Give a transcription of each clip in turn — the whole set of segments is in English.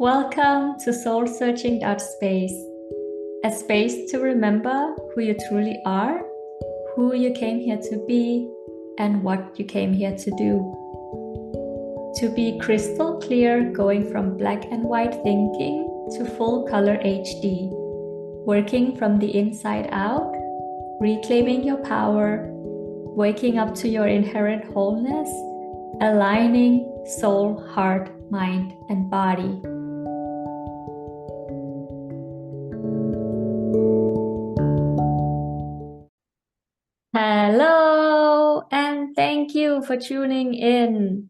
Welcome to Soul Searching Space, a space to remember who you truly are, who you came here to be, and what you came here to do. To be crystal clear, going from black and white thinking to full color HD, working from the inside out, reclaiming your power, waking up to your inherent wholeness, aligning soul, heart, mind, and body. Hello, and thank you for tuning in.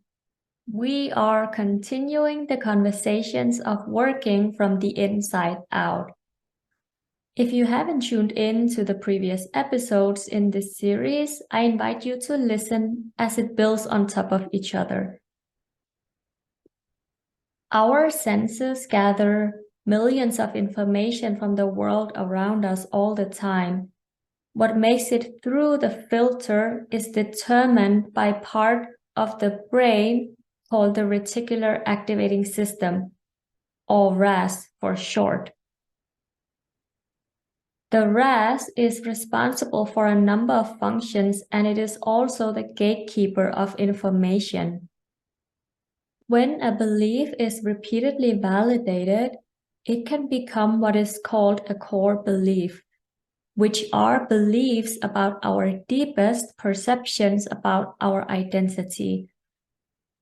We are continuing the conversations of working from the inside out. If you haven't tuned in to the previous episodes in this series, I invite you to listen as it builds on top of each other. Our senses gather millions of information from the world around us all the time. What makes it through the filter is determined by part of the brain called the reticular activating system, or RAS for short. The RAS is responsible for a number of functions, and it is also the gatekeeper of information. When a belief is repeatedly validated, it can become what is called a core belief, which are beliefs about our deepest perceptions about our identity.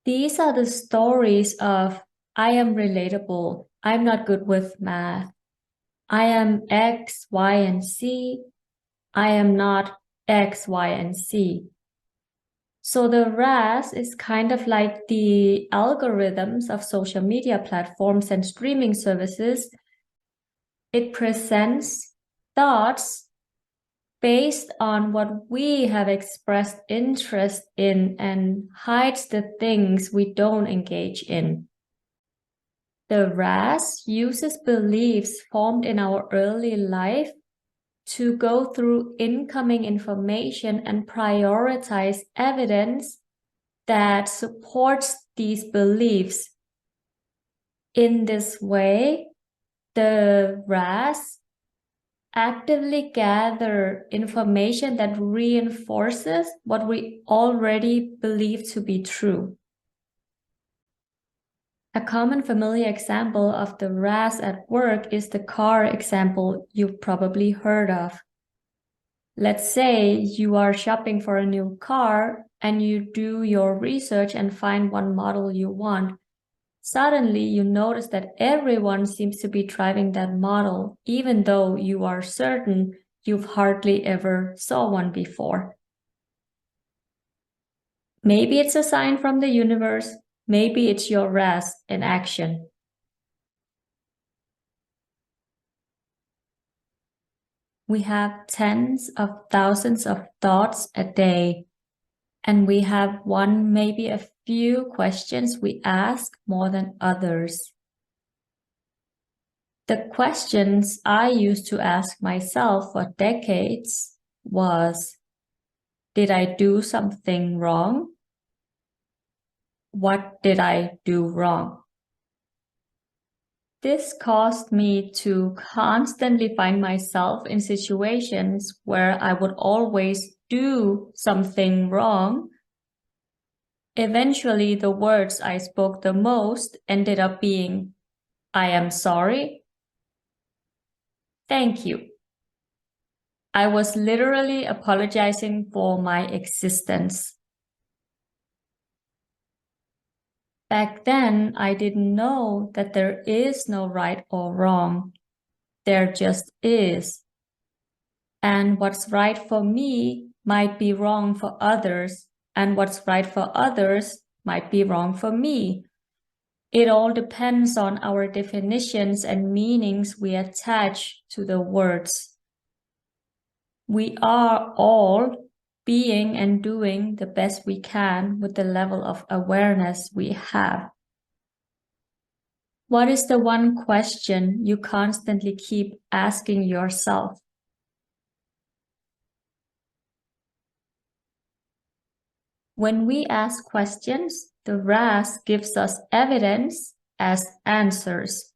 These are the stories of, I am relatable, I'm not good with math, I am X, Y, and Z, I am not X, Y, and Z. So the RAS is kind of like the algorithms of social media platforms and streaming services. It presents thoughts based on what we have expressed interest in and hides the things we don't engage in. The RAS uses beliefs formed in our early life to go through incoming information and prioritize evidence that supports these beliefs. In this way, the RAS actively gather information that reinforces what we already believe to be true. A common familiar example of the RAS at work is the car example you've probably heard of. Let's say you are shopping for a new car and you do your research and find one model you want. Suddenly, you notice that everyone seems to be driving that model, even though you are certain you've hardly ever saw one before. Maybe it's a sign from the universe, maybe it's your RAS in action. We have tens of thousands of thoughts a day, and we have one, maybe a few questions we ask more than others. The questions I used to ask myself for decades was, did I do something wrong? What did I do wrong? This caused me to constantly find myself in situations where I would always do something wrong. Eventually, the words I spoke the most ended up being, I am sorry. Thank you. I was literally apologizing for my existence. Back then, I didn't know that there is no right or wrong. There just is. And what's right for me might be wrong for others, and what's right for others might be wrong for me. It all depends on our definitions and meanings we attach to the words. We are all being and doing the best we can with the level of awareness we have. What is the one question you constantly keep asking yourself? When we ask questions, the RAS gives us evidence as answers.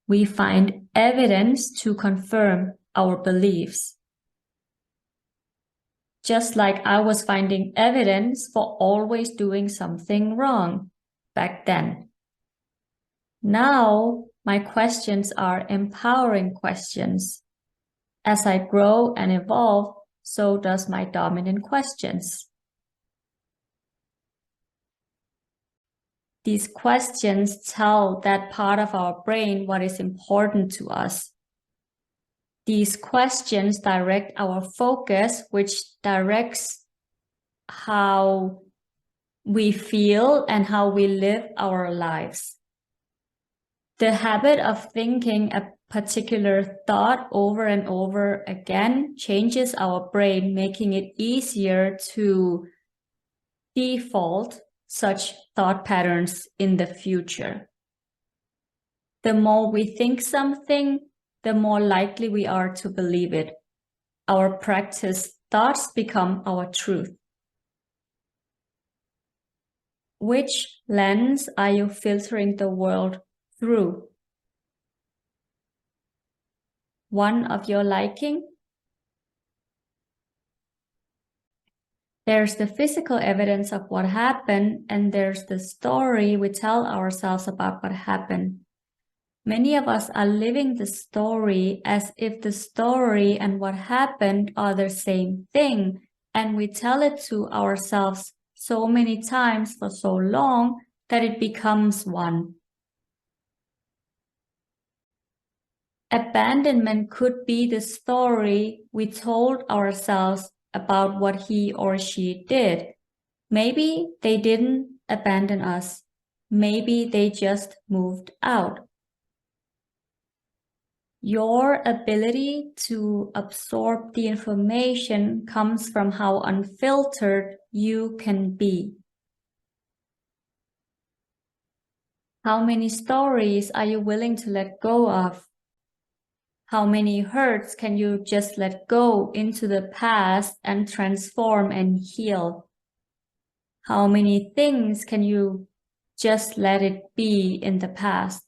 We find evidence to confirm our beliefs. Just like I was finding evidence for always doing something wrong back then. Now, my questions are empowering questions. As I grow and evolve, so does my dominant questions. These questions tell that part of our brain what is important to us. These questions direct our focus, which directs how we feel and how we live our lives. The habit of thinking a particular thought over and over again changes our brain, making it easier to default such thought patterns in the future. The more we think something, the more likely we are to believe it. Our practice thoughts become our truth. Which lens are you filtering the world through? One of your liking? There's the physical evidence of what happened, and there's the story we tell ourselves about what happened. Many of us are living the story as if the story and what happened are the same thing, and we tell it to ourselves so many times for so long that it becomes one. Abandonment could be the story we told ourselves about what he or she did. Maybe they didn't abandon us. Maybe they just moved out. Your ability to absorb the information comes from how unfiltered you can be. How many stories are you willing to let go of? How many hurts can you just let go into the past and transform and heal? How many things can you just let it be in the past?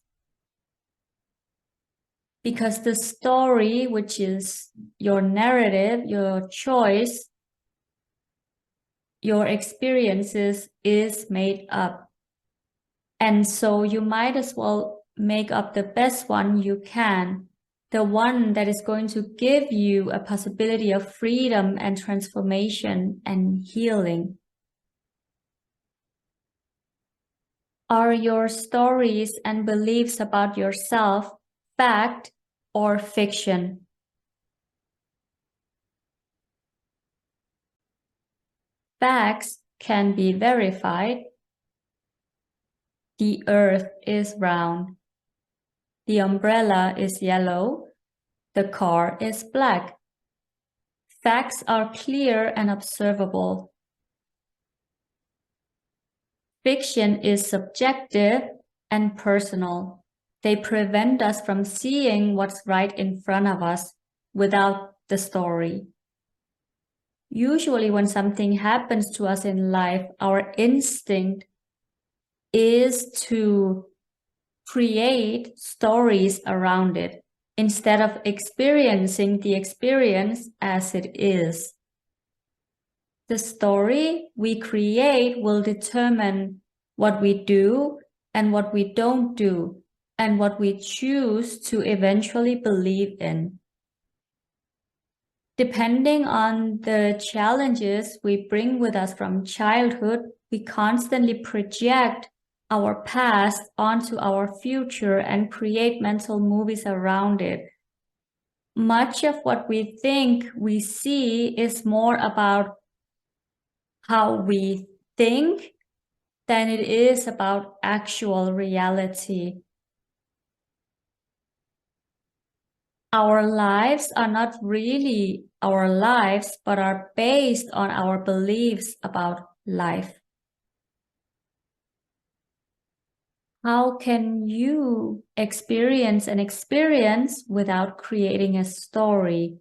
Because the story, which is your narrative, your choice, your experiences, is made up. And so you might as well make up the best one you can, the one that is going to give you a possibility of freedom and transformation and healing. Are your stories and beliefs about yourself fact or fiction? Facts can be verified. The earth is round. The umbrella is yellow. The car is black. Facts are clear and observable. Fiction is subjective and personal. They prevent us from seeing what's right in front of us without the story. Usually when something happens to us in life, our instinct is to create stories around it instead of experiencing the experience as it is. The story we create will determine what we do and what we don't do, and what we choose to eventually believe in. Depending on the challenges we bring with us from childhood, we constantly project our past onto our future and create mental movies around it. Much of what we think we see is more about how we think than it is about actual reality. Our lives are not really our lives, but are based on our beliefs about life. How can you experience an experience without creating a story?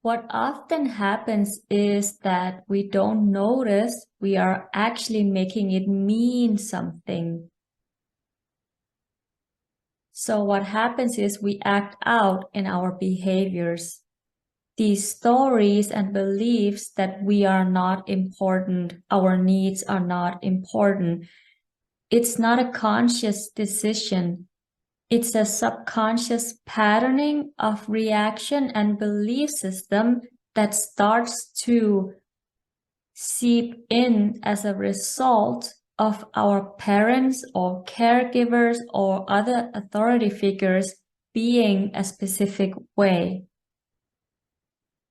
What often happens is that we don't notice we are actually making it mean something. So what happens is we act out in our behaviors. These stories and beliefs that we are not important, our needs are not important. It's not a conscious decision. It's a subconscious patterning of reaction and belief system that starts to seep in as a result of our parents or caregivers or other authority figures being a specific way.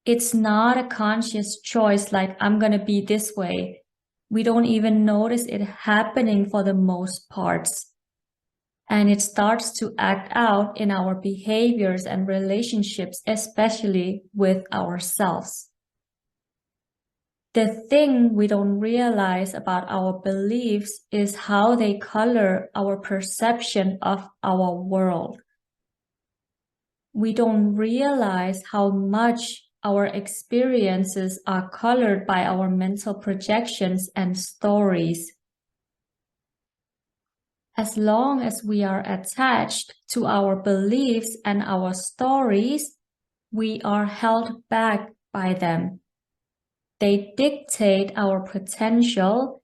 It's not a conscious choice like I'm going to be this way. We don't even notice it happening for the most parts. And it starts to act out in our behaviors and relationships, especially with ourselves. The thing we don't realize about our beliefs is how they color our perception of our world. We don't realize how much our experiences are colored by our mental projections and stories. As long as we are attached to our beliefs and our stories, we are held back by them. They dictate our potential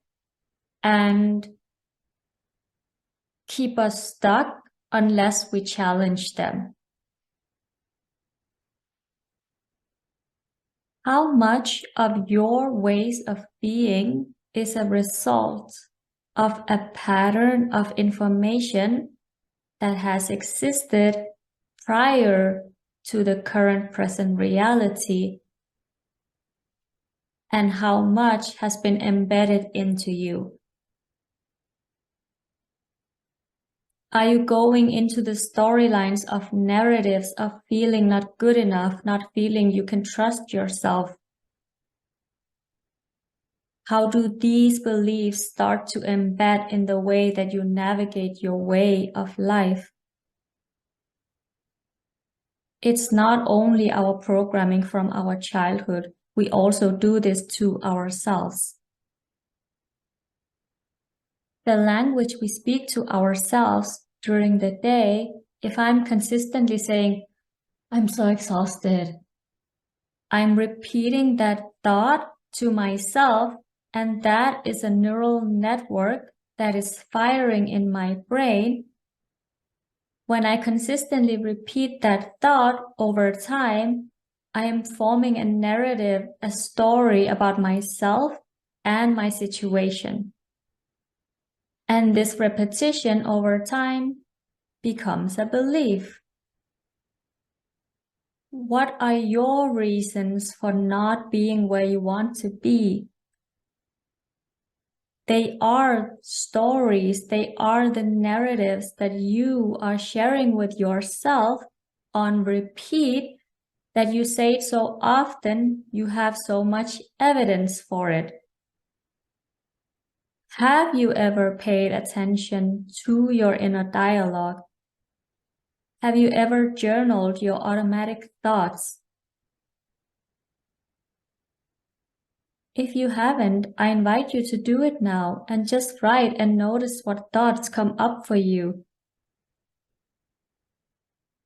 and keep us stuck unless we challenge them. How much of your ways of being is a result of a pattern of information that has existed prior to the current present reality, and how much has been embedded into you? Are you going into the storylines of narratives of feeling not good enough, not feeling you can trust yourself? How do these beliefs start to embed in the way that you navigate your way of life? It's not only our programming from our childhood, we also do this to ourselves. The language we speak to ourselves during the day, if I'm consistently saying, I'm so exhausted, I'm repeating that thought to myself, and that is a neural network that is firing in my brain. When I consistently repeat that thought over time, I am forming a narrative, a story about myself and my situation. And this repetition over time becomes a belief. What are your reasons for not being where you want to be? They are stories, they are the narratives that you are sharing with yourself on repeat, that you say it so often, you have so much evidence for it. Have you ever paid attention to your inner dialogue? Have you ever journaled your automatic thoughts? If you haven't, I invite you to do it now and just write and notice what thoughts come up for you.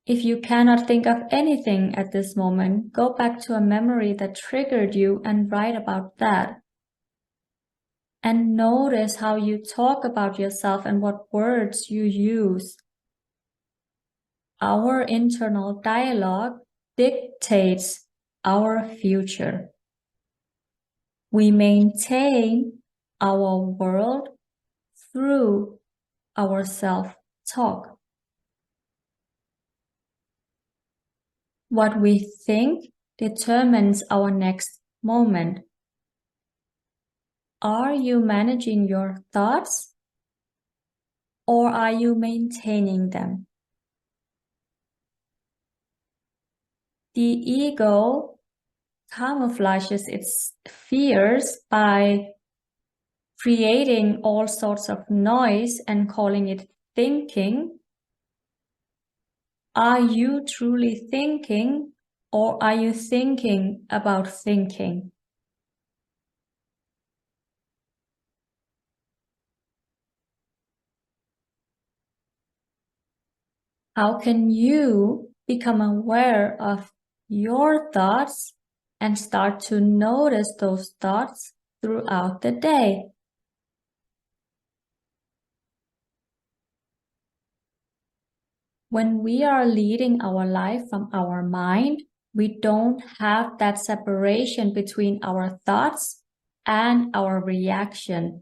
If you cannot think of anything at this moment, go back to a memory that triggered you and write about that. And notice how you talk about yourself and what words you use. Our internal dialogue dictates our future. We maintain our world through our self-talk. What we think determines our next moment. Are you managing your thoughts, or are you maintaining them? The ego camouflages its fears by creating all sorts of noise and calling it thinking. Are you truly thinking, Or are you thinking about thinking? How can you become aware of your thoughts and start to notice those thoughts throughout the day? When we are leading our life from our mind, we don't have that separation between our thoughts and our reaction.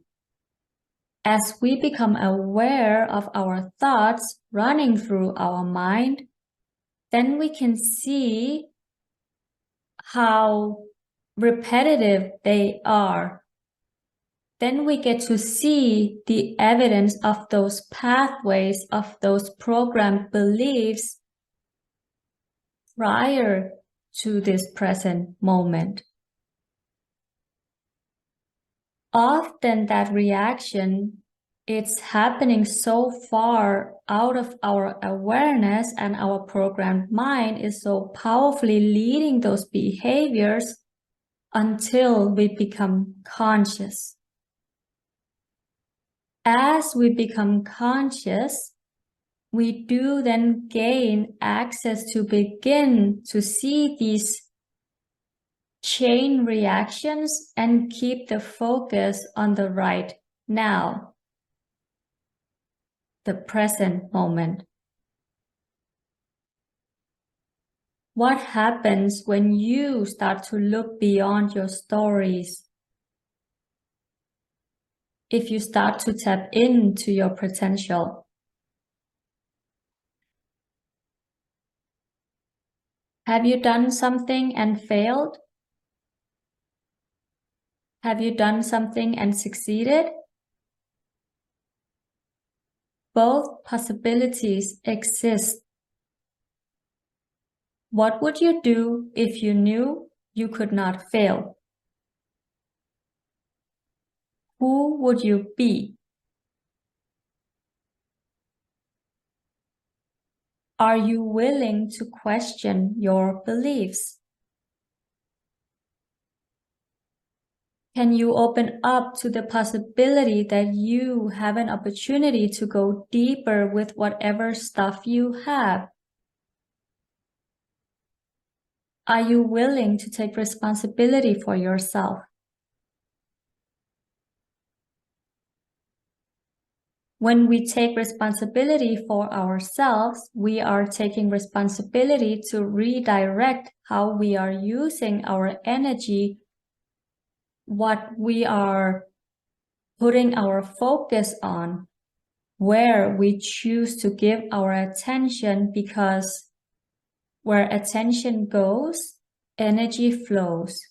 As we become aware of our thoughts running through our mind, then we can see how repetitive they are. Then we get to see the evidence of those pathways, of those programmed beliefs prior to this present moment. Often that reaction, it's happening so far out of our awareness, and our programmed mind is so powerfully leading those behaviors until we become conscious. As we become conscious, we do then gain access to begin to see these chain reactions and keep the focus on the right now, the present moment. What happens when you start to look beyond your stories? If you start to tap into your potential? Have you done something and failed? Have you done something and succeeded? Both possibilities exist. What would you do if you knew you could not fail? Who would you be? Are you willing to question your beliefs? Can you open up to the possibility that you have an opportunity to go deeper with whatever stuff you have? Are you willing to take responsibility for yourself? When we take responsibility for ourselves, we are taking responsibility to redirect how we are using our energy, what we are putting our focus on, where we choose to give our attention, because where attention goes, energy flows.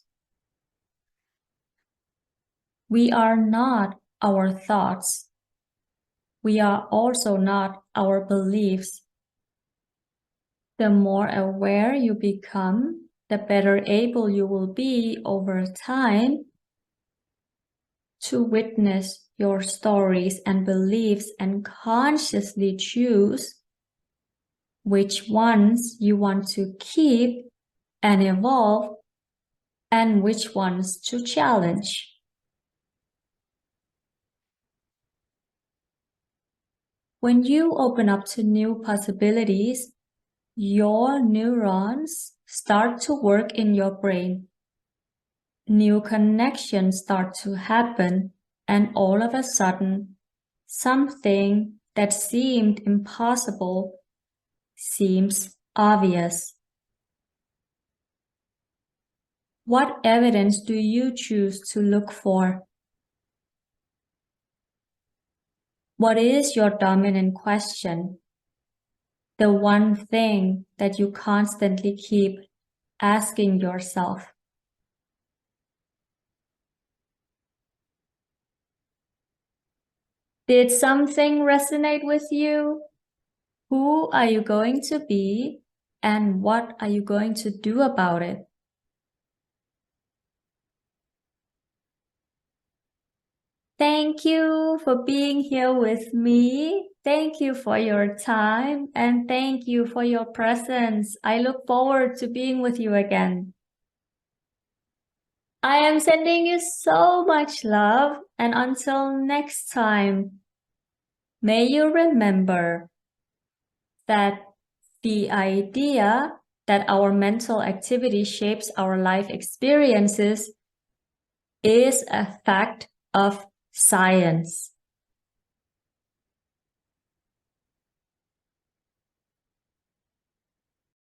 We are not our thoughts. We are also not our beliefs. The more aware you become, the better able you will be over time to witness your stories and beliefs and consciously choose which ones you want to keep and evolve and which ones to challenge. When you open up to new possibilities, your neurons start to work in your brain. New connections start to happen, and all of a sudden, something that seemed impossible seems obvious. What evidence do you choose to look for? What is your dominant question? The one thing that you constantly keep asking yourself. Did something resonate with you? Who are you going to be, and what are you going to do about it? Thank you for being here with me. Thank you for your time and thank you for your presence. I look forward to being with you again. I am sending you so much love, and until next time, may you remember that the idea that our mental activity shapes our life experiences is a fact of science.